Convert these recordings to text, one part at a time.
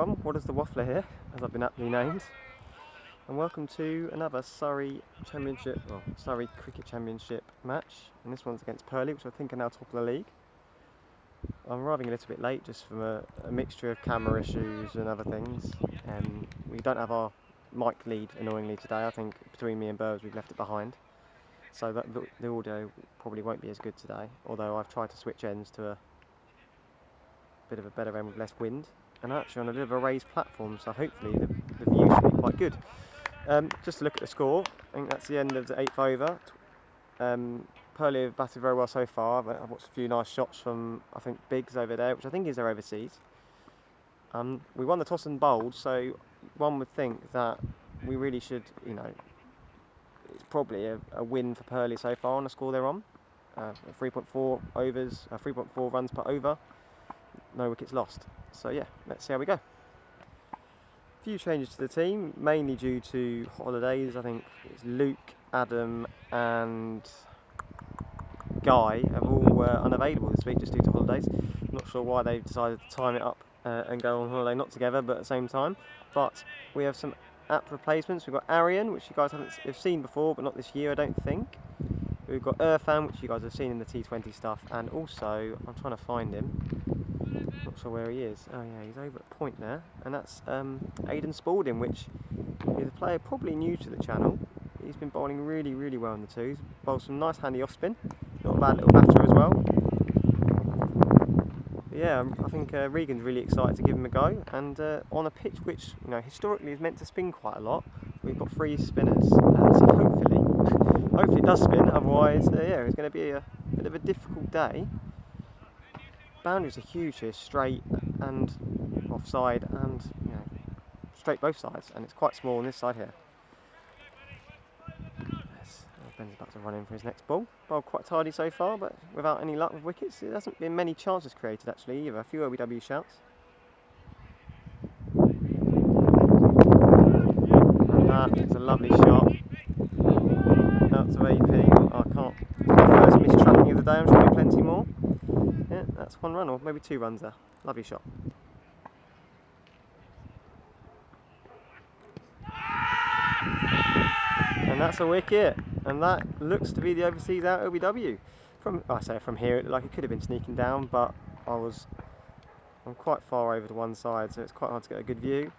everyone, what is the Waffler here, as I've been aptly named, and welcome to another Surrey Championship, well, Surrey Cricket Championship match, and this one's against Purley, which I think are now top of the league. I'm arriving a little bit late just from a mixture of camera issues and other things, and we don't have our mic lead annoyingly today. I think between me and Burbs we've left it behind, so that the audio probably won't be as good today, although I've tried to switch ends to a bit of a better end with less wind, and actually on a bit of a raised platform, so hopefully the view should be quite good. Just to look at the score, I think that's the end of the 8th over. Purley have batted very well so far. I've watched a few nice shots from, I think, Biggs over there, which I think is their overseas. We won the toss and bowled, so one would think that we really should, you know, it's probably a win for Purley so far on the score they're on. 3.4 overs, 3.4 runs per over. No wickets lost. So yeah, let's see how we go. A few changes to the team, mainly due to holidays. I think it's Luke, Adam and Guy are all unavailable this week just due to holidays. I'm not sure why they've decided to time it up and go on holiday, not together but at the same time. But we have some apt replacements. We've got Arian, which you guys have seen before but not this year I don't think. We've got Irfan, which you guys have seen in the T20 stuff, and also, I'm trying to find him. Not sure where he is. Oh yeah, he's over at point there, and that's Aidan Spalding, which is a player probably new to the channel. He's been bowling really, really well in the twos. Bowled some nice handy off spin. Not a bad little batter as well. But yeah, I think Regan's really excited to give him a go, and on a pitch which, you know, historically is meant to spin quite a lot. We've got 3 spinners, so hopefully it does spin. Otherwise, yeah, it's going to be a bit of a difficult day. Boundaries are huge here, straight and offside, and you know, straight both sides, and it's quite small on this side here. Yes, Ben's about to run in for his next ball. Ball quite tidy so far, but without any luck with wickets. There hasn't been many chances created actually either. A few OBW shouts. And that is a lovely shot. Out to AP. I can't. My first missed tracking of the day. I'm sure there'll be plenty more. Yeah, that's 1 run, or maybe 2 runs there. Lovely shot. And that's a wicket. And that looks to be the overseas out OBW. I say from here, it looked like it could have been sneaking down, but I'm quite far over to one side, so it's quite hard to get a good view.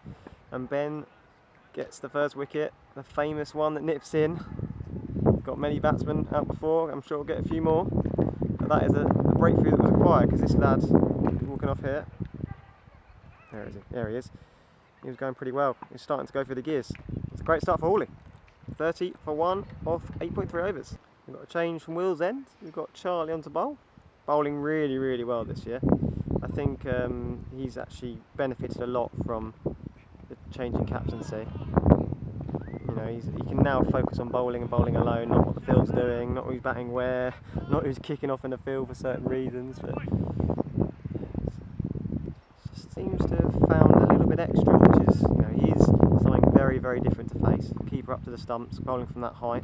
And Ben gets the first wicket, the famous one that nips in. Got many batsmen out before, I'm sure we'll get a few more. But that is a breakthrough that was acquired, because this lad walking off here, there he is, he was going pretty well. He's starting to go through the gears. It's a great start for Horley. 30 for 1 off 8.3 overs. We've got a change from Will's end. We've got Charlie onto bowl. Bowling really, really well this year. I think he's actually benefited a lot from the change in captaincy. You know, he can now focus on bowling and bowling alone, not what the field's doing, not who's batting where, not who's kicking off in the field for certain reasons. But just seems to have found a little bit extra, which is, you know, he's something very, very different to face. Keeper up to the stumps, bowling from that height.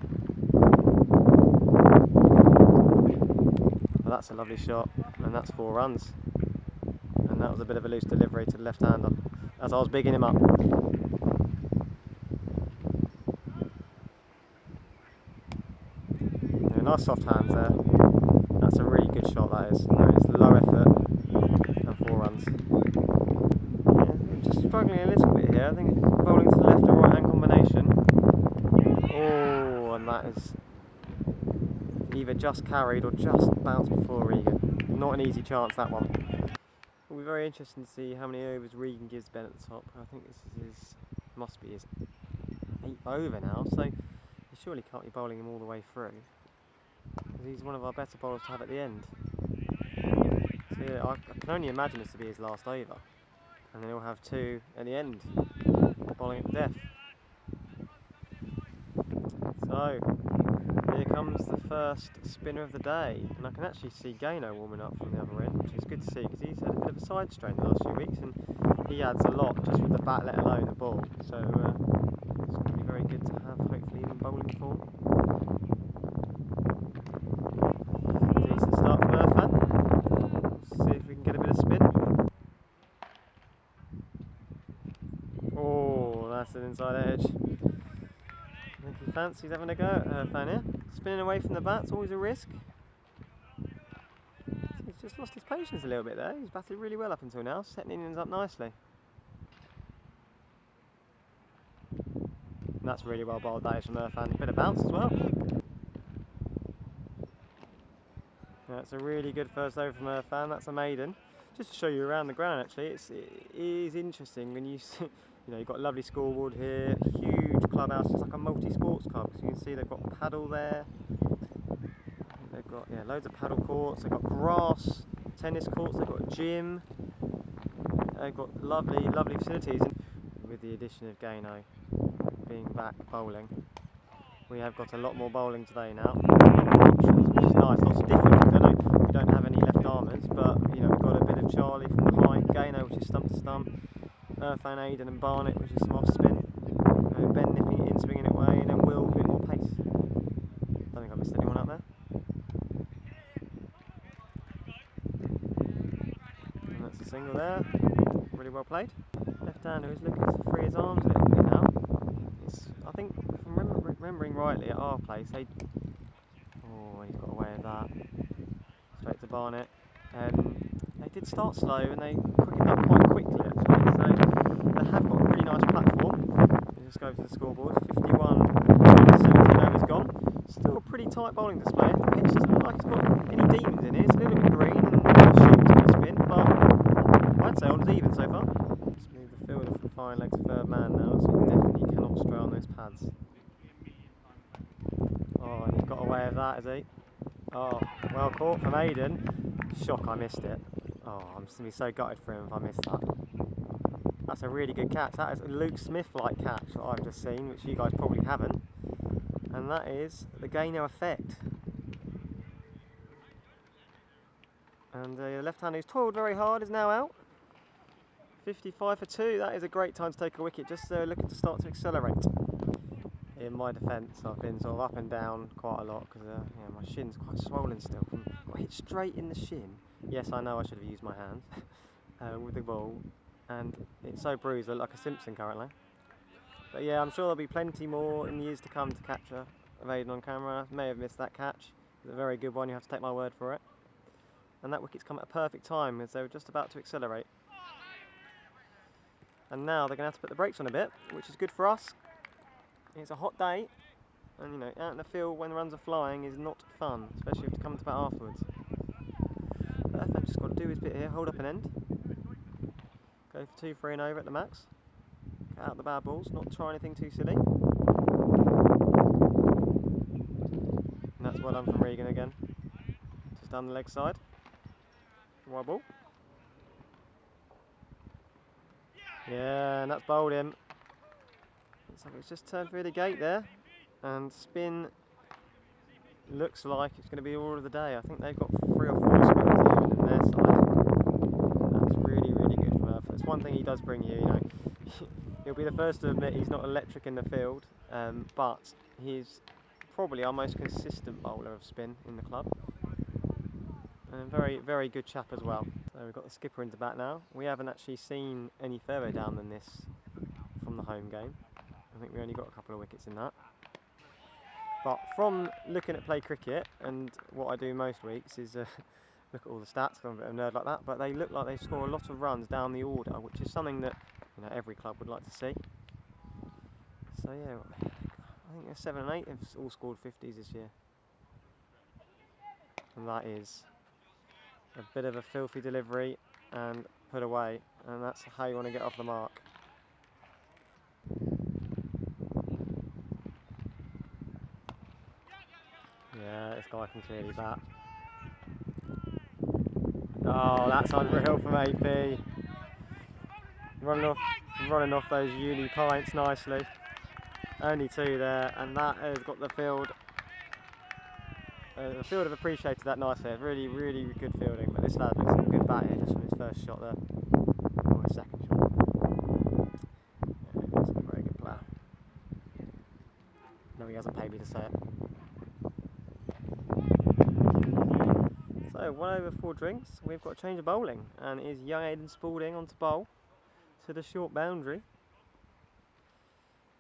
Well, that's a lovely shot, and that's 4 runs. And that was a bit of a loose delivery to the left-hander, as I was bigging him up. Nice soft hands there. That's a really good shot, that is. It's low effort and 4 runs. Yeah, just struggling a little bit here. I think bowling to the left or right hand combination. Oh, and that is either just carried or just bounced before Regan. Not an easy chance, that one. It'll be very interesting to see how many overs Regan gives Ben at the top. I think this is must be his 8th over now, so he surely can't be bowling him all the way through. He's one of our better bowlers to have at the end. So yeah, I can only imagine this to be his last over. And then he'll have 2 at the end, bowling at death. So, here comes the first spinner of the day. And I can actually see Gaino warming up from the other end, which is good to see, because he's had a bit of a side strain the last few weeks, and he adds a lot just with the bat, let alone the ball. So, it's going to be very good to have, hopefully, in bowling form. Decent start from Irfan. See if we can get a bit of spin. That's an inside edge. I think he fancies having a go at Irfan here. Spinning away from the bat, it's always a risk. He's just lost his patience a little bit there. He's batted really well up until now, setting innings up nicely. And that's really well bowled, that is, from Irfan. Bit of bounce as well. That's a really good first over from Irfan. That's a maiden. Just to show you around the ground, actually, it is interesting when you see, you know, you've got a lovely scoreboard here, huge clubhouse, it's like a multi-sports club. So you can see they've got paddle there. They've got, yeah, loads of paddle courts. They've got grass, tennis courts. They've got a gym. They've got lovely, lovely facilities. With the addition of Gaino being back bowling, we have got a lot more bowling today now. Options, which is nice. Lots of different things. I know we don't have any left armers, but you know we've got a bit of Charlie from the high, Gaino, which is stump to stump, Irfan, Aiden, and Barnett, which is some off spin. Ben nipping it in, swinging it away, and then Will with a bit more pace. Don't think I missed anyone out there. And that's a single there. Really well played. Left-hander is looking to free his arms a little bit now. I think, from remembering rightly, at our place, they... Oh, he's got away with that. Straight to Barnett. They did start slow and they quickened up quite quickly, actually. So they have got a really nice platform. Let's just go to the scoreboard. 51-17 overs gone. Still a pretty tight bowling display. The pitch doesn't look like it's got any demons in it. It's a little bit green and I assume it's going to spin, but I'd say all is even so far. Just move the fielder from fine leg to third man now, so he definitely cannot stray on those pads. Oh, and he's got away with that, has he? Oh, well caught from Aiden. Shock, I missed it. Oh, I'm just going to be so gutted for him if I missed that. That's a really good catch. That is a Luke Smith-like catch that I've just seen, which you guys probably haven't. And that is the Gaino effect. And the left-hander who's toiled very hard is now out. 55 for 2. That is a great time to take a wicket, just looking to start to accelerate. In my defence, I've been sort of up and down quite a lot because yeah, my shin's quite swollen still. Got hit straight in the shin. Yes, I know I should have used my hands with the ball, and it's so bruised I look like a Simpson currently. But yeah, I'm sure there'll be plenty more in the years to come to capture of Aiden on camera. May have missed that catch. It's a very good one, you have to take my word for it. And that wicket's come at a perfect time as they were just about to accelerate. And now they're going to have to put the brakes on a bit, which is good for us. It's a hot day, and you know, out in the field when the runs are flying is not fun, especially if you have to come to bat afterwards. Irfan's just got to do his bit here, hold up an end. Go for 2, 3 and over at the max. Get out the bad balls, not try anything too silly. And that's well done from Regan again. Just down the leg side. Wide ball. Yeah, and that's bowled him. Looks like it's just turned through the gate there, and spin looks like it's going to be all of the day. I think they've got 3 or 4 spins even in their side. That's really, really good for Murphy. It's one thing he does bring you, you know. He'll be the first to admit he's not electric in the field, but he's probably our most consistent bowler of spin in the club. And a very, very good chap as well. So we've got the skipper into bat now. We haven't actually seen any further down than this from the home game. I think we only got a couple of wickets in that. But from looking at play cricket, and what I do most weeks is look at all the stats, I'm a bit of a nerd like that, but they look like they score a lot of runs down the order, which is something that, you know, every club would like to see. So yeah, I think they're 7 and 8 have all scored 50s this year. And that is a bit of a filthy delivery and put away, and that's how you want to get off the mark. Yeah, this guy can clearly bat. Oh, that's unreal from AP. Running off those uni pints nicely. Only 2 there, and that has got the field. The field have appreciated that nicely. Really, really good fielding. But this lad looks like a good bat here just from his first shot there, or his second shot. Yeah, he looks like a very good player. No, he hasn't paid me to say it. So 1 over 4 drinks. We've got a change of bowling, and it is young Aiden Spalding on to bowl to the short boundary.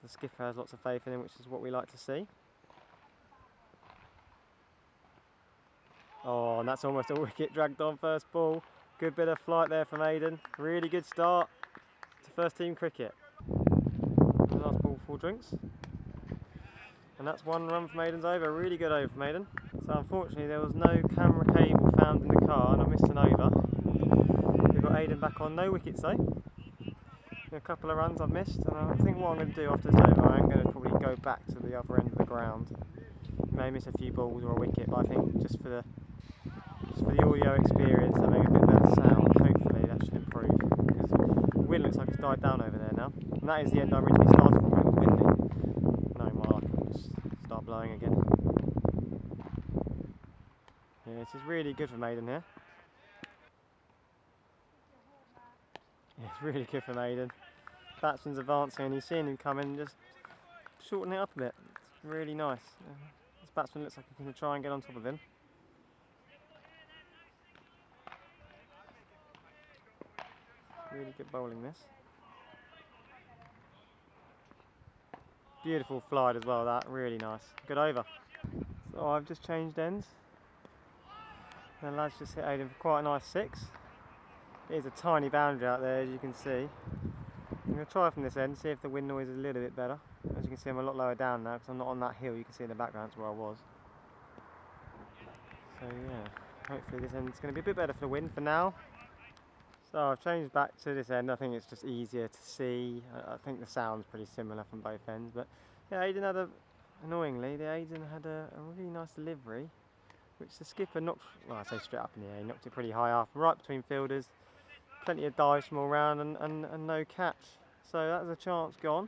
The skipper has lots of faith in him, which is what we like to see. Oh, and that's almost a wicket dragged on first ball. Good bit of flight there from Aidan. Really good start to first team cricket. The last ball, 4 drinks. And that's 1 run from Aidan's over. Really good over from Aidan. So unfortunately there was no camera cable found in the car and I missed an over. We've got Aidan back on, no wickets though. A couple of runs I've missed, and I think what I'm going to do after this over, I am going to probably go back to the other end of the ground. May miss a few balls or a wicket, but I think just for the audio experience, having a bit better sound, hopefully that should improve. Because the wind looks like it's died down over there now, and that is the end I originally started from when it was windy. No, my luck, I'll just start blowing again. Yeah, this is really good for Maiden here. Yeah, it's really good for Maiden. Batsman's advancing and he's seeing him come in, just shorten it up a bit. It's really nice. This batsman looks like he's going to try and get on top of him. Really good bowling this. Beautiful flight as well, that, really nice. Good over. So I've just changed ends. The lad's just hit Aidan for quite a nice 6. It is a tiny boundary out there, as you can see. I'm going to try from this end, see if the wind noise is a little bit better. As you can see, I'm a lot lower down now because I'm not on that hill you can see in the background, that's where I was. So yeah, hopefully this end's going to be a bit better for the wind for now. So I've changed back to this end. I think it's just easier to see. I think the sound's pretty similar from both ends, but yeah, Aidan had annoyingly, Aidan had a really nice delivery, which the skipper knocked, well, I say straight up in the air, he knocked it pretty high up, right between fielders. Plenty of dives from all round and no catch. So that was a chance gone.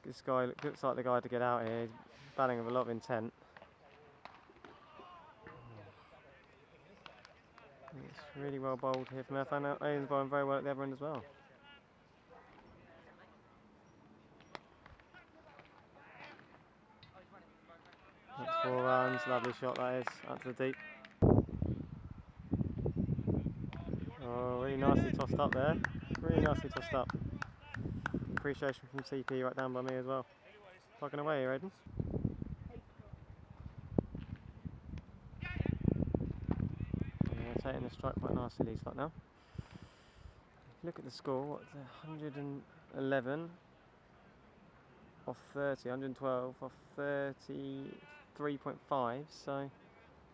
This guy looks like the guy to get out here. He's batting with a lot of intent. It's really well bowled here from Earth, and Aidan's bowling very well at the other end as well. That's 4 runs, lovely shot that is, out to the deep. Oh, really nicely tossed up there. Really nicely tossed up. Appreciation from CP right down by me as well. Plugging away here, Aidan. Yeah, taking the strike quite nicely, these lot now. Look at the score, what's 111 off 30, 112 off 33.5, so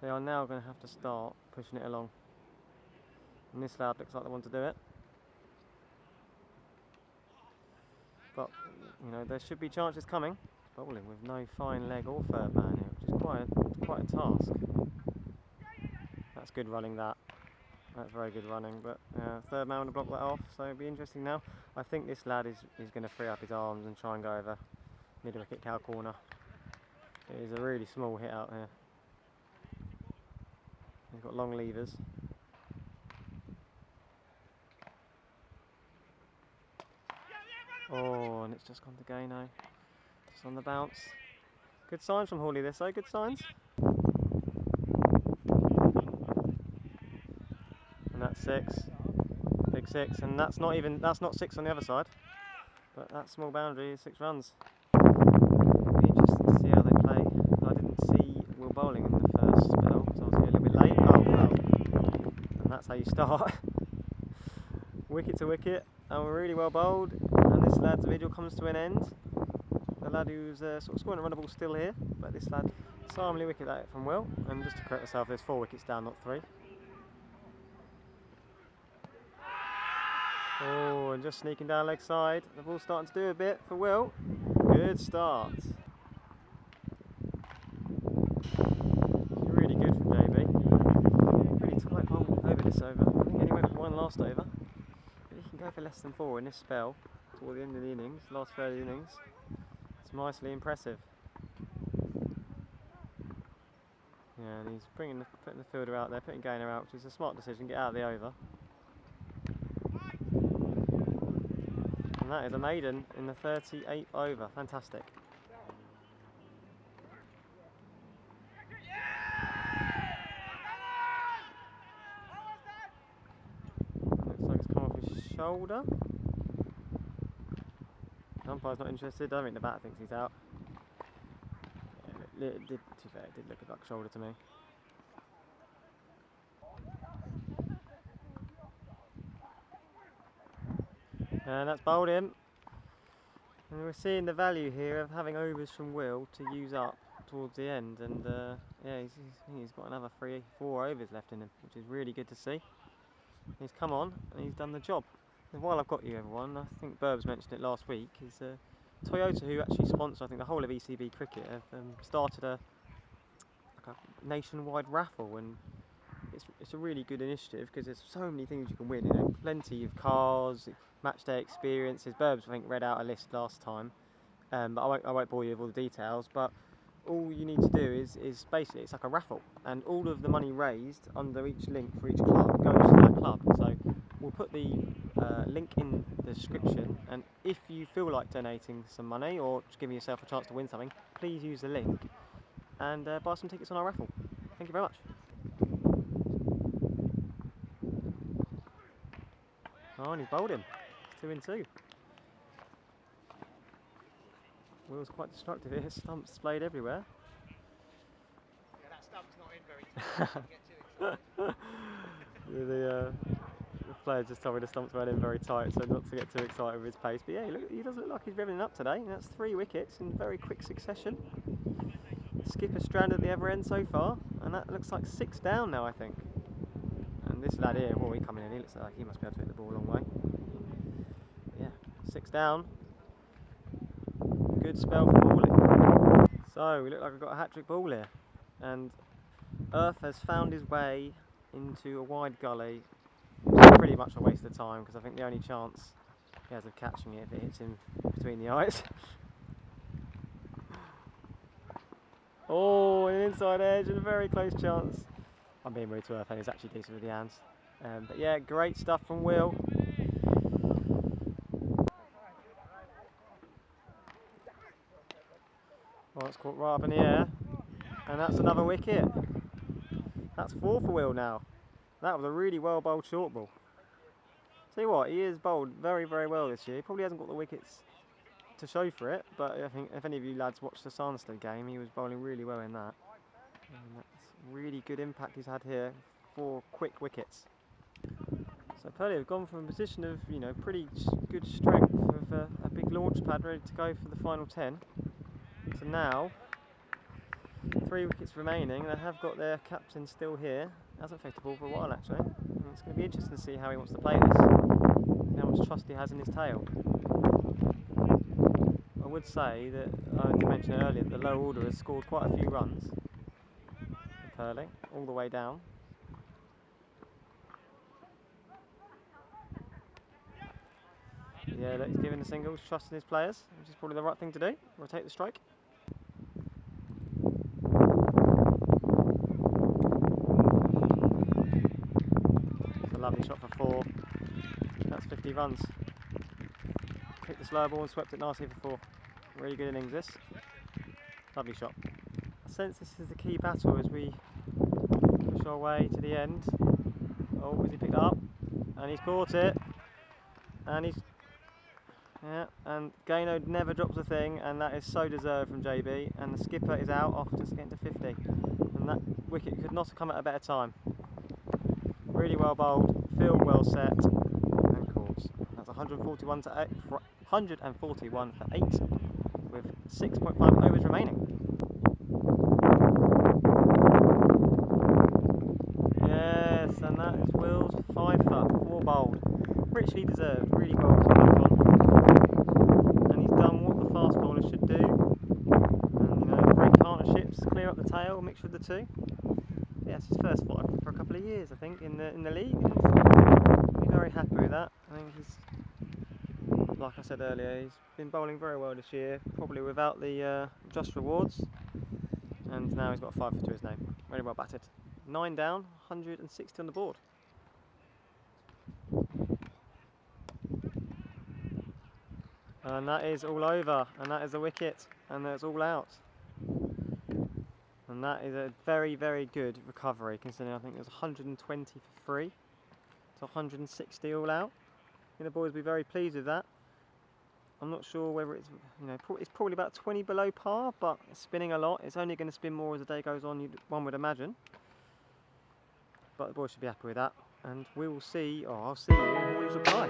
they are now going to have to start pushing it along. And this lad looks like the one to do it. But, you know, there should be chances coming. Bowling with no fine leg or third man here, which is quite a task. That's good running, that. That's very good running, but third man to block that off, so it'll be interesting now. I think this lad is going to free up his arms and try and go over mid-wicket cow corner. It is a really small hit out here. He's got long levers. Oh, and it's just gone to Gano. Just on the bounce. Good signs from Horley this though, good signs. And that's 6. Big 6, and that's not 6 on the other side. But that small boundary is 6 runs. It'll be interesting to see how they play. I didn't see Will bowling in the first spell, so I was a little bit late. Oh well. And that's how you start. Wicket to wicket, and we're really well bowled. And this lad's video comes to an end. The lad who's sort of scoring a run of ball still here, but this lad silently wicket at it from Will. And just to correct myself, there's 4 wickets down, not 3. Oh, and just sneaking down leg side. The ball's starting to do a bit for Will. Good start. Really good from JB. Really tight bowl over this over. I think he only went for 1 last over. But he can go for less than 4 in this spell toward the end of the innings, last third of the innings. It's nicely impressive. Yeah, and he's putting the fielder out there, putting Gaynor out, which is a smart decision, get out of the over. And that is a maiden in the 38th over, fantastic. Looks like it's come off his shoulder. The umpire's not interested. I don't think the batter thinks he's out. Yeah, to be fair, it did look like a shoulder to me. And that's bowled him. And we're seeing the value here of having overs from Will to use up towards the end. And yeah, he's got another 3-4 overs left in him, which is really good to see. He's come on and he's done the job. And while I've got you, everyone, I think Burbs mentioned it last week, is Toyota, who actually sponsor I think the whole of ECB cricket, have started a nationwide raffle, and it's a really good initiative because there's so many things you can win. You know, plenty of cars, match day experiences. Burbs I think read out a list last time, but I won't bore you with all the details. But all you need to do is basically it's like a raffle, and all of the money raised under each link for each club goes to that club. So we'll put the link in the description, and if you feel like donating some money or just giving yourself a chance to win something, please use the link and buy some tickets on our raffle. Thank you very much. Oh, and he's bowled him. It's 2-2. Will's quite destructive here. Stumps splayed everywhere. Yeah, that stump's not in very tight. The player just told me the stumps weren't in very tight, so not to get too excited with his pace. But yeah, he does look like he's revving up today. That's 3 wickets in very quick succession. Skipper strand at the other end so far, and that looks like 6 down now, I think. And this lad here, well, he coming in, he looks like he must be able to hit the ball a long way. But yeah, 6 down. Good spell for Horley. So we look like we've got a hat-trick ball here, and Earth has found his way into a wide gully, which is pretty much a waste of time because I think the only chance he has of catching it if it hits him between the eyes. Oh, an inside edge and a very close chance. I'm being rude to Earth and he's actually decent with the hands. But yeah, great stuff from Will. Well, it's caught right up in the air, and that's another wicket. That's 4 for Will now. That was a really well bowled short ball. Tell you what, he is bowled very, very well this year. He probably hasn't got the wickets to show for it, but I think if any of you lads watched the Sanderstead game, he was bowling really well in that. And that's really good impact he's had here. 4 quick wickets. So Purley have gone from a position of, you know, pretty good strength with a big launch pad ready to go for the final 10. So now, 3 wickets remaining. They have got their captain still here. Hasn't faced the ball for a while actually. And it's going to be interesting to see how he wants to play this. See how much trust he has in his tail. I would say that, I did mention it earlier, that the low order has scored quite a few runs for Purley, all the way down. Yeah, look, he's giving the singles, trusting his players, which is probably the right thing to do. Rotate the strike. It's a lovely shot for 4. That's 50 runs. Picked the slow ball and swept it nicely for 4. Really good innings this. Lovely shot. I sense this is the key battle as we push our way to the end. Oh, has he picked it up? And he's caught it. And he's... yeah, and Gaynor never drops a thing, and that is so deserved from JB. And the skipper is out off just getting to 50. And that wicket could not have come at a better time. Really well bowled, field well set, and caught. That's 141 to 8, 141 for 8, with 6.5 overs remaining. Yes, and that is Will's 5 for 4 bowled. Richly deserved, really well come back on. And he's done what the fast bowler should do. And, you know, great partnerships, clear up the tail, mixture of the two. Yeah, it's his first 5 for a couple of years, I think, in the league. And he's very happy with that. I think he's, like I said earlier, he's been bowling very well this year, probably without the just rewards. And now he's got a 5 for to his name. Very well batted. 9 down, 160 on the board. And that is all over, and that is a wicket, and that's all out. And that is a very, very good recovery, considering I think it was 120 for 3 to 160 all out. I think the boys will be very pleased with that. I'm not sure whether it's, you know, it's probably about 20 below par, but it's spinning a lot. It's only going to spin more as the day goes on, one would imagine. But the boys should be happy with that, and we will see, or I'll see you in Horley's reply.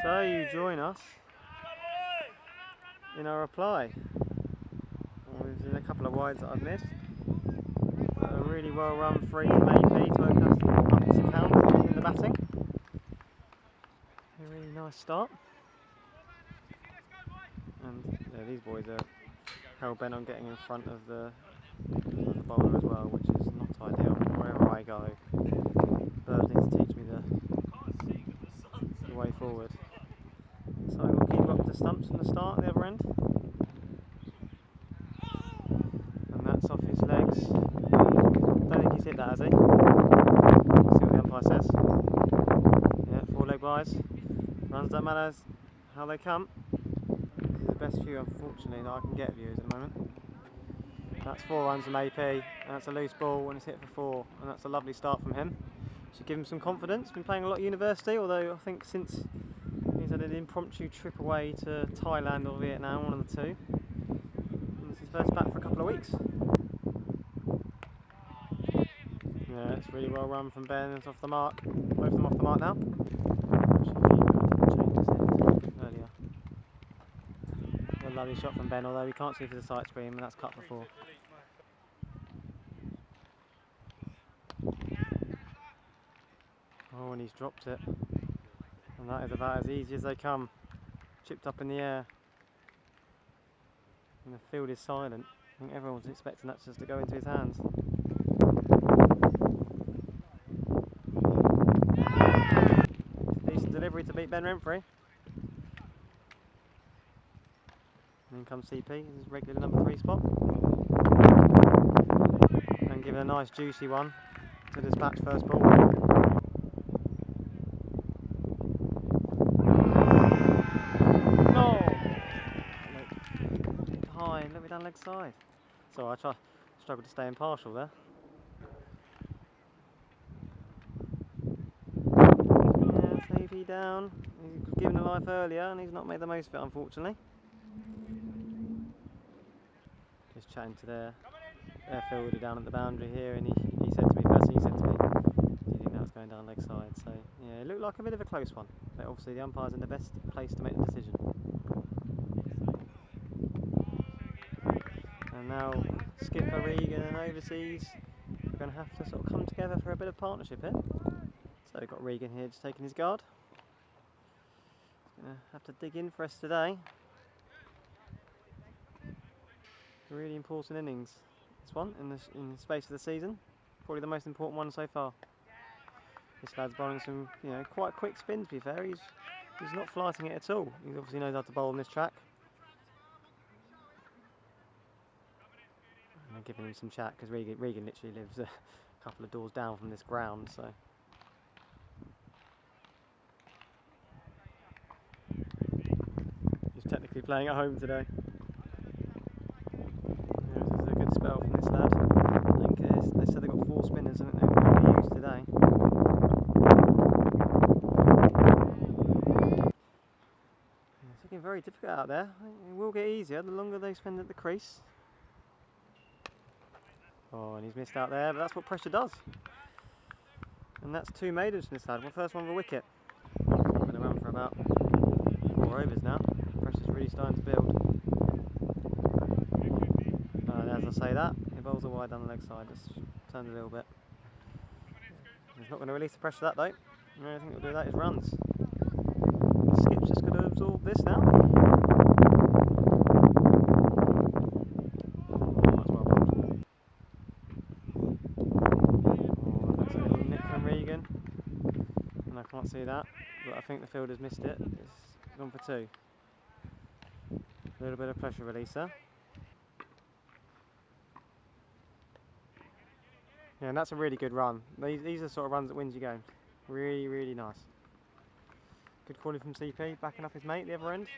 So you join us in our reply. There's a couple of wides that I've missed. A really well run free from AP to open up his account in the batting. A really nice start. And yeah, these boys are hell bent on getting in front of the bowler as well, which is not ideal. Wherever I go, birds need to teach me the way forward. So we'll keep up the stumps from the start at the other end. And that's off his legs. Don't think he's hit that, has he? See what the umpire says. Yeah, 4 leg byes. Runs don't matter how they come. This is the best view, unfortunately, that I can get views at the moment. That's 4 runs from AP, and that's a loose ball and it's hit for 4, and that's a lovely start from him. Should give him some confidence. Been playing a lot at university, although I think since he's had an impromptu trip away to Thailand or Vietnam, one of the two. And this is his first back for a couple of weeks. Yeah, it's really well run from Ben. It's off the mark. Both of them off the mark now. Earlier. A lovely shot from Ben, although we can't see for the sight screen, and that's cut for 4. Oh, and he's dropped it. And that is about as easy as they come. Chipped up in the air. And the field is silent. I think everyone's expecting that just to go into his hands. Decent delivery to beat Ben Renfrey. And in comes CP, his regular number 3 spot. And give it a nice juicy one to dispatch first ball. Let me down leg side. So I struggled to stay impartial there. Yeah, safety down. He was given a life earlier and he's not made the most of it, unfortunately. Just chatting to their fielder down at the boundary here, and he said to me, first thing he said to me, do you think that was going down leg side? So yeah, it looked like a bit of a close one, but obviously the umpire's in the best place to make the decision. And now skipper Regan and overseas are going to have to sort of come together for a bit of partnership here. So we've got Regan here just taking his guard. He's going to have to dig in for us today. Really important innings, this one, in the space of the season. Probably the most important one so far. This lad's bowling some, you know, quite quick spins, to be fair. He's not flighting it at all. He obviously knows how to bowl on this track. I'm giving him some chat because Regan literally lives a couple of doors down from this ground, so. He's technically playing at home today. Yeah, this is a good spell from this lad. I think they said they've got 4 spinners, I think they're going to be used today. Yeah, it's looking very difficult out there. I think it will get easier the longer they spend at the crease. Oh, and he's missed out there, but that's what pressure does. And that's 2 maidens from this lad. Well, first one for wicket. He's been around for about 4 overs now. Pressure's really starting to build. And as I say that, it bowls a wide down the leg side, just turned a little bit. He's not going to release the pressure that though. The only thing that will do that is runs. The skip's just going to absorb this now. And I can't see that, but I think the fielder's missed it. It's gone for 2. A little bit of pressure releaser. Yeah, and that's a really good run. These are the sort of runs that wins you games. Really, really nice. Good calling from CP, backing up his mate at the other end.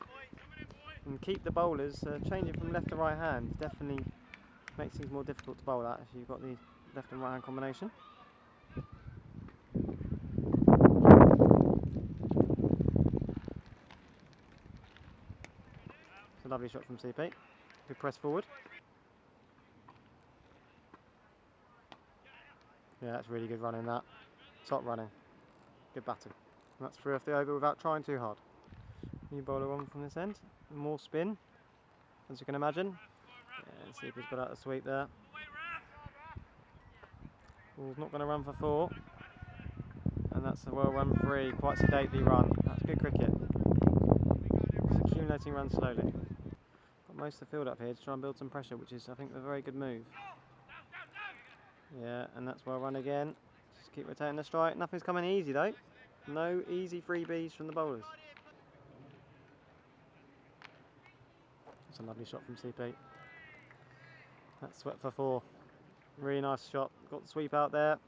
And keep the bowlers changing from left to right hand. Definitely makes things more difficult to bowl at if you've got the left and right hand combination. It's a lovely shot from CP. Good press forward. Yeah, that's really good running, that. Top running. Good batting. And that's 3 off the over without trying too hard. New bowler on from this end. More spin, as you can imagine. Yeah, CP's got out the sweep there. Ball's not going to run for 4. And that's a well run 3. Quite sedately run. That's good cricket. It's accumulating runs slowly. Got most of the field up here to try and build some pressure, which is, I think, a very good move. Yeah, and that's well run again. Just keep rotating the strike. Nothing's coming easy though. No easy freebies from the bowlers. That's a lovely shot from CP. That's swept for 4. Really nice shot. Got the sweep out there.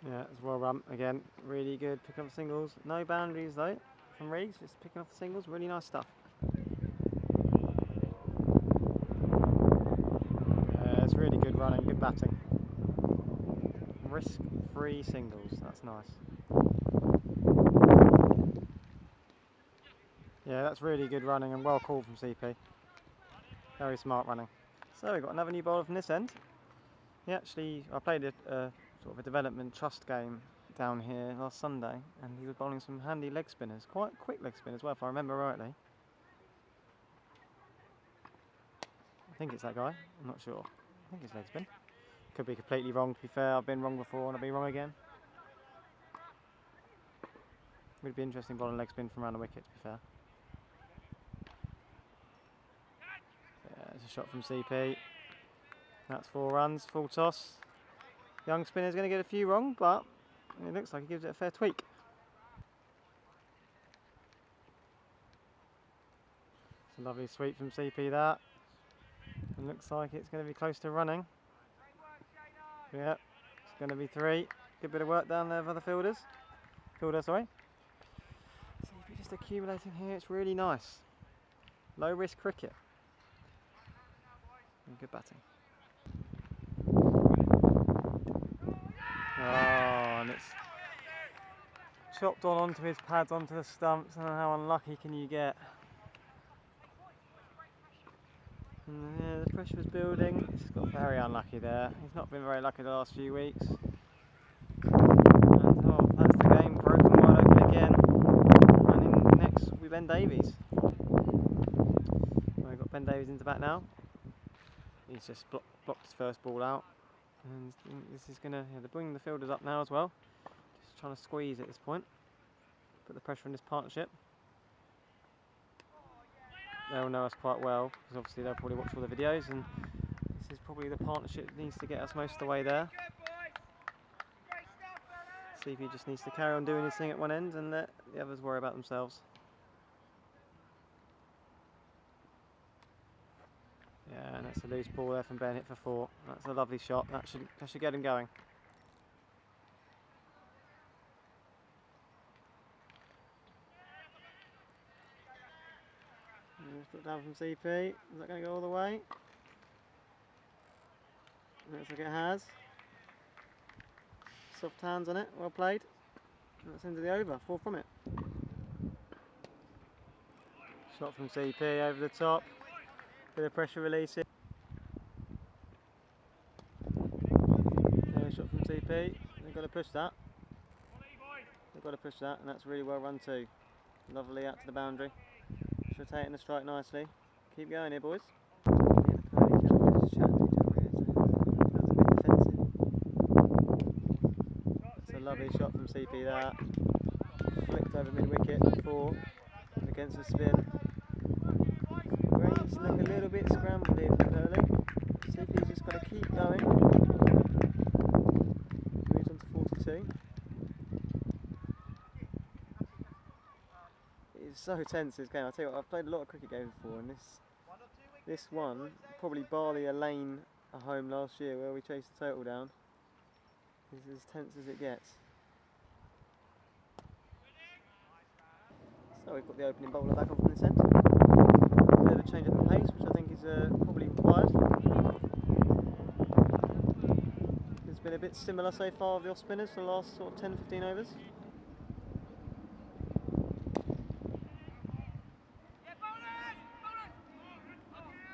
Yeah, it's well run again. Really good. Picking up singles. No boundaries though from Reeves. Just picking off the singles. Really nice stuff. Yeah, it's really good running. Good batting. Risk-free singles. That's nice. Yeah, that's really good running and well called from CP. Very smart running. So we've got another new bowler from this end. I played a sort of a development trust game down here last Sunday, and he was bowling some handy leg spinners. Quite quick leg spin as well, if I remember rightly. I think it's that guy. I'm not sure. I think it's leg spin. Could be completely wrong, to be fair. I've been wrong before and I'll be wrong again. Would be interesting bowling leg spin from around the wicket, to be fair. Yeah, it's a shot from CP. That's 4 runs, full toss. Young spinner's going to get a few wrong, but it looks like he gives it a fair tweak. It's a lovely sweep from CP that. And looks like it's going to be close to running. Yeah, it's going to be 3. Good bit of work down there for the fielders. CP just accumulating here, it's really nice. Low risk cricket. And good batting. Oh, and it's chopped on onto his pads, onto the stumps, and how unlucky can you get? And yeah, the pressure was building. He's just got very unlucky there. He's not been very lucky the last few weeks. And oh, that's the game, broken wide open again. And in next will be Ben Davies. Well, we've got Ben Davies into bat now. He's just blocked his first ball out. And this is going to, they're bringing the fielders up now as well. Just trying to squeeze at this point. Put the pressure on this partnership. They'll know us quite well, because obviously they'll probably watch all the videos, and this is probably the partnership that needs to get us most of the way there. CP just needs to carry on doing his thing at one end and let the others worry about themselves. Yeah, and that's a loose ball there from Ben, hit for 4. That's a lovely shot. That should get him going. Put down from CP. Is that going to go all the way? Looks like it has. Soft hands on it. Well played. And that's into the over. 4 from it. Shot from CP over the top. Bit of pressure releasing. Yeah, shot from CP. They've got to push that. They've got to push that, and that's really well run too. Lovely out to the boundary. Rotating the strike nicely. Keep going here, boys. It's a lovely shot from CP there. Flicked over mid wicket, 4 against the spin. Greens look a little bit scrambled here for Purley. CP's just got to keep going. Moves on to 42. It's so tense this game. I tell you what, I've played a lot of cricket games before, and this one, probably barley a lane at home last year where we chased the total down, is as tense as it gets. So we've got the opening bowler back on from this end. A bit of a change up in pace, which I think is probably required. It's been a bit similar so far of the off spinners for the last sort of 10-15 overs.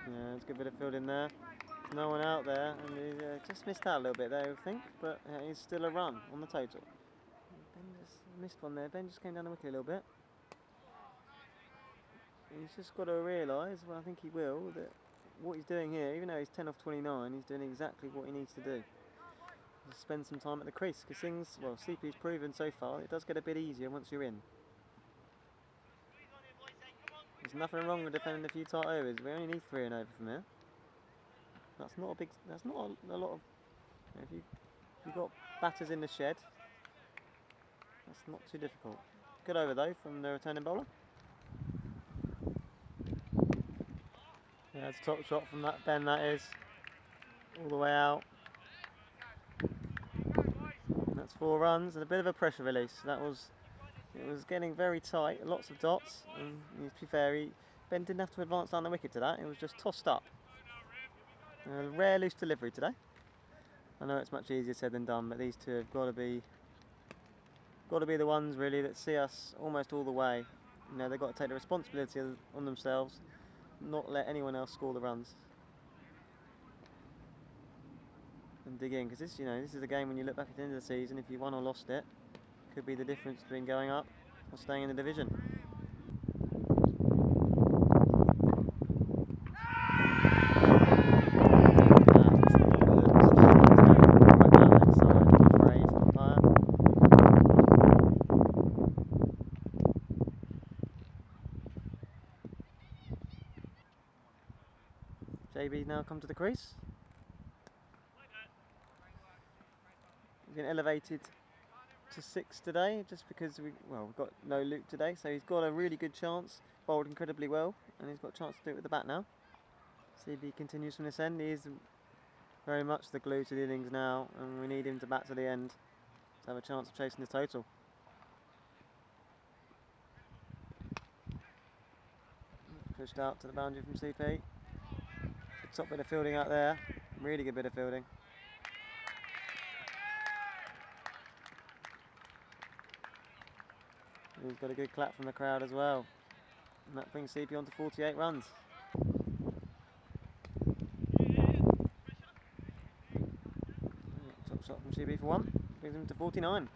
Yeah, it's a good bit of fielding there. There's no one out there, and he just missed out a little bit there, I think, but he's still a run on the total. Ben just missed one there. Ben just came down the wicket a little bit. He's just got to realise, well, I think he will, that what he's doing here, even though he's 10 off 29, he's doing exactly what he needs to do. Just spend some time at the crease, because things, well, CP's proven so far, it does get a bit easier once you're in. There's nothing wrong with defending a few tight overs. We only need 3 and over from here. That's not a big. That's not a lot of. If you've got batters in the shed, that's not too difficult. Good over though from the returning bowler. Yeah, it's a top shot from that Ben. That is all the way out. That's 4 runs and a bit of a pressure release. It was getting very tight, lots of dots, and to be fair, Ben didn't have to advance down the wicket to that, it was just tossed up. A rare loose delivery today. I know it's much easier said than done, but these two have got to be the ones really that see us almost all the way. You know, they've got to take the responsibility on themselves, not let anyone else score the runs. And dig in, because this is a game when you look back at the end of the season, if you won or lost it, could be the difference between going up or staying in the division. JB's now come to the crease. He's been elevated to 6 today, just because we've got no Luke today, so he's got a really good chance, bowled incredibly well, and he's got a chance to do it with the bat now. See if he continues from this end. He is very much the glue to the innings now, and we need him to bat to the end to have a chance of chasing the total. Pushed out to the boundary from CP. Top bit of fielding out there, really good bit of fielding. He's got a good clap from the crowd as well, and that brings CP on to 48 runs. Top shot from CP for 1, brings him to 49.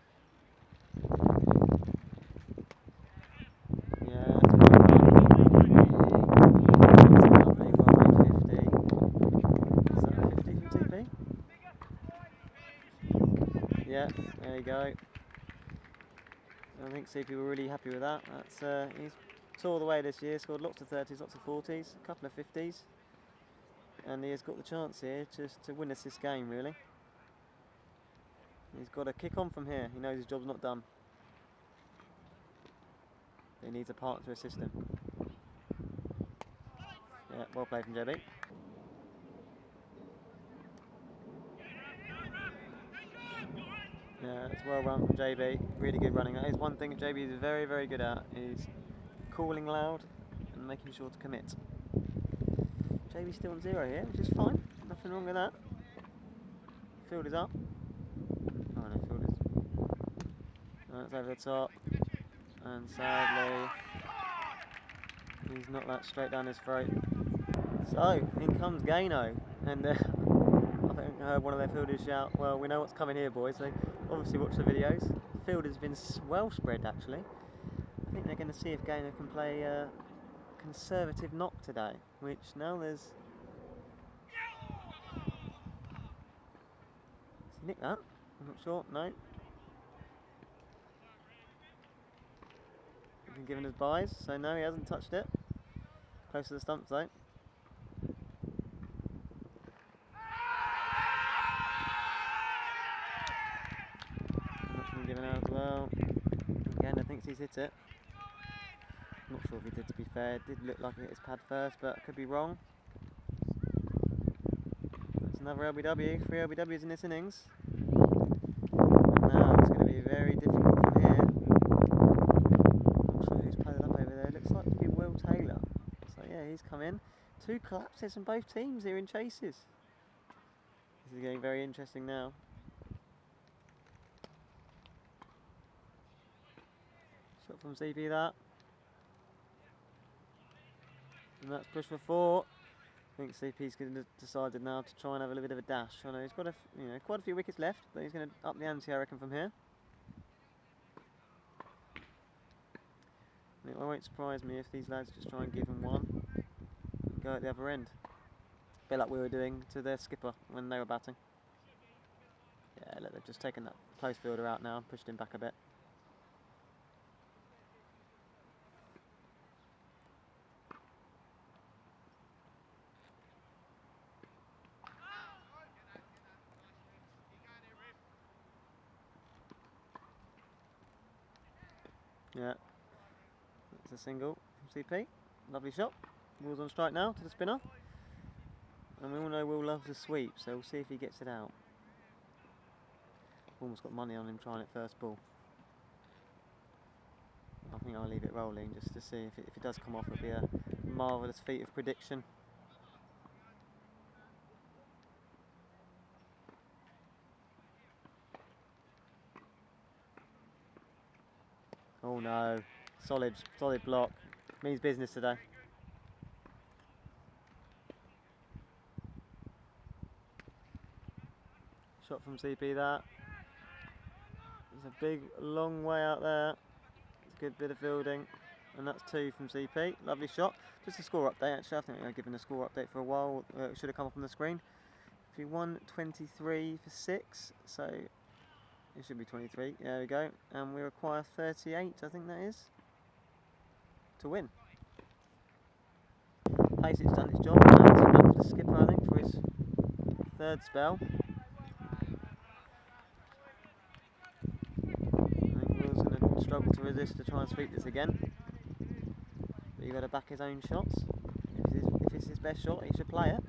Yeah, that's well lovely, well made 50. Is that a 50 from CP? Yeah, there you go. I think CP were really happy with that. He's tore the way this year, scored lots of 30s, lots of 40s, a couple of 50s, and he has got the chance here just to win us this game really. He's got to kick on from here. He knows his job's not done. He needs a partner to assist him. Yeah, well played from JB. Yeah, it's well run from JB. Really good running. That is one thing that JB is very, very good at, is calling loud and making sure to commit. JB's still on 0 here, which is fine. Nothing wrong with that. Field is up. Oh no, field is. No, it's over the top. And sadly, he's not that straight down his throat. So, in comes Gaino. And I think I heard one of their fielders shout, well, we know what's coming here, boys. So obviously watch the videos. The field has been well spread actually. I think they're going to see if Gaino can play a conservative knock today, which now there's... Has he nicked that? I'm not sure, no. He's been given his buys, so no, he hasn't touched it. Close to the stumps though. Given out as well. Again, I think he's hit it. Not sure if he did, to be fair. It did look like he hit his pad first, but I could be wrong. That's another LBW. 3 LBWs in this innings. And now it's going to be very difficult from here. Not sure who's padded up over he's come in. 2 collapses from both teams here in chases. This is getting very interesting now. Shot from CP that. And that's push for 4. I think CP's decided now to try and have a little bit of a dash. I know he's got quite a few wickets left, but he's going to up the ante, I reckon, from here. It won't surprise me if these lads just try and give him one and go at the other end. A bit like we were doing to their skipper when they were batting. Yeah, look, they've just taken that close fielder out now and pushed him back a bit. Yeah, that's a single from CP. Lovely shot. Ball's on strike now to the spinner. And we all know Will loves a sweep, so we'll see if he gets it out. Almost got money on him trying it first ball. I think I'll leave it rolling just to see if it does come off. It'll be a marvellous feat of prediction. Oh no, solid block. Means business today. Shot from CP that. It's a big, long way out there. It's a good bit of fielding. And that's 2 from CP. Lovely shot. Just a score update actually. I think I've given a score update for a while. It should have come up on the screen. If you won 23 for 6, so it should be 23. There we go. And we require 38, I think that is, to win. Pacey's done its job. Now it's enough for the skipper, I think, for his 3rd spell. I think Will's going to struggle to resist to try and sweep this again. But you've got to back his own shots. If it's his best shot, he should play it.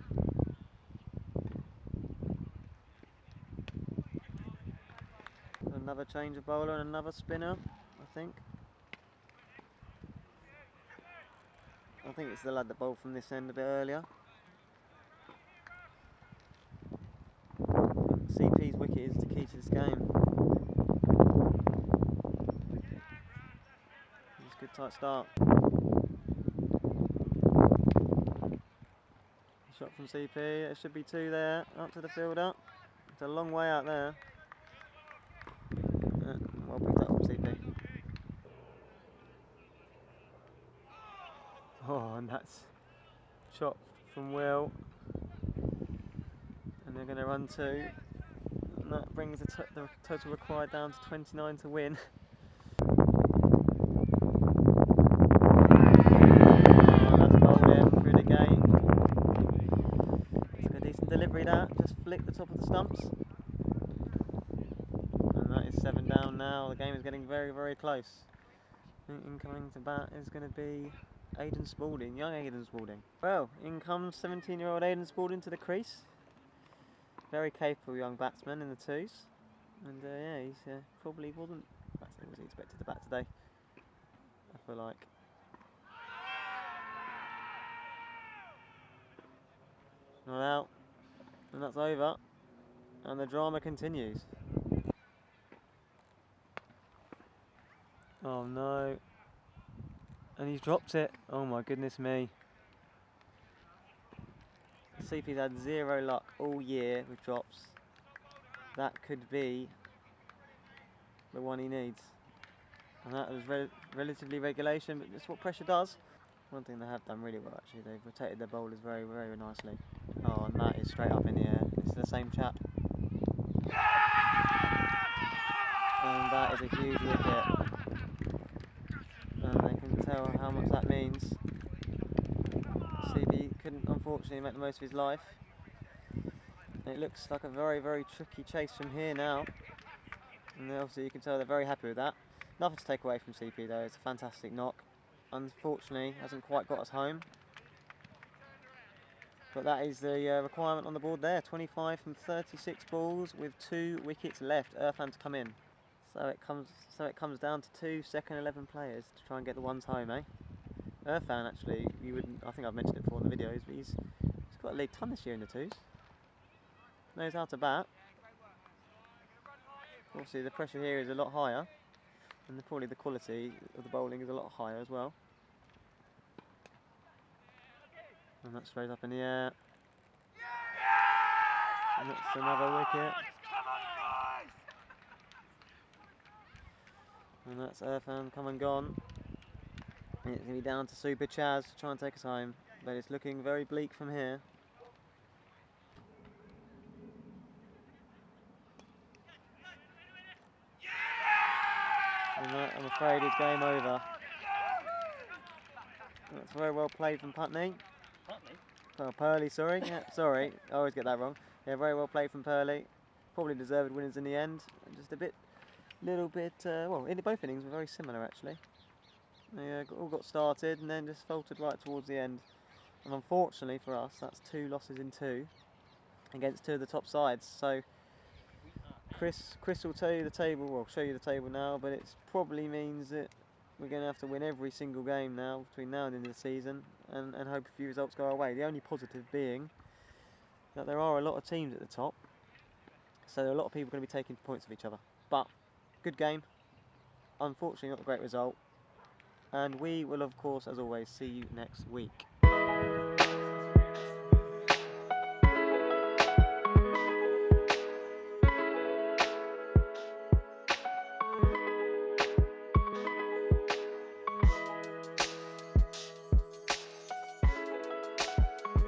Another change of bowler and another spinner, I think. I think it's the lad that bowled from this end a bit earlier. CP's wicket is the key to this game. It's a good tight start. Shot from CP, there should be 2 there, up to the fielder. It's a long way out there. Well picked up from CP. Oh, and that's shot from Will. And they're going to run 2. And that brings the total required down to 29 to win. That's bowled in through the gate. It's a decent delivery that. Just flick the top of the stumps. And that is 7 down now. The game is getting very, very close. I think incoming to bat is going to be Aidan Spalding, young Aidan Spalding. Well, in comes 17-year-old Aidan Spalding to the crease. Very capable young batsman in the 2s. And yeah, he's probably wasn't batting as he expected to bat today, I feel like. Not out. And that's over. And the drama continues. Oh no. And he's dropped it. Oh my goodness me. CP's had 0 luck all year with drops. That could be the one he needs. And that was relatively regulation, but that's what pressure does. One thing they have done really well actually, they've rotated their bowlers very, very nicely. Oh, and that is straight up in the air. It's the same chap. And that is a huge wicket. And they can tell how much that means. CP couldn't unfortunately make the most of his life. And it looks like a very, very tricky chase from here now. And obviously you can tell they're very happy with that. Nothing to take away from CP though, it's a fantastic knock. Unfortunately hasn't quite got us home. But that is the requirement on the board there. 25 from 36 balls with 2 wickets left. Irfan to come in. So it comes down to 2 second 11 players to try and get the ones home, eh? Irfan actually, you wouldn't. I think I've mentioned it before in the videos, but he's got a league ton this year in the twos. Knows how to bat. Obviously, the pressure here is a lot higher, and probably the quality of the bowling is a lot higher as well. And that's straight up in the air. And that's another wicket. And that's Irfan come and gone. And it's going to be down to Super Chaz to try and take us home. But it's looking very bleak from here. And that, I'm afraid, is game over. That's very well played from Putney. Putney? Oh, Purley, sorry. Yeah, sorry, I always get that wrong. Yeah, very well played from Purley. Probably deserved winners in the end. Just a little bit, well, both innings were very similar actually. They all got started and then just faltered right towards the end. And unfortunately for us, that's 2 losses in 2 against 2 of the top sides. So Chris will tell you the table, well, show you the table now, but it probably means that we're going to have to win every single game now between now and the end of the season, and hope a few results go our way. The only positive being that there are a lot of teams at the top, so there are a lot of people going to be taking points of each other. But good game, unfortunately not a great result, and we will of course, as always, see you next week.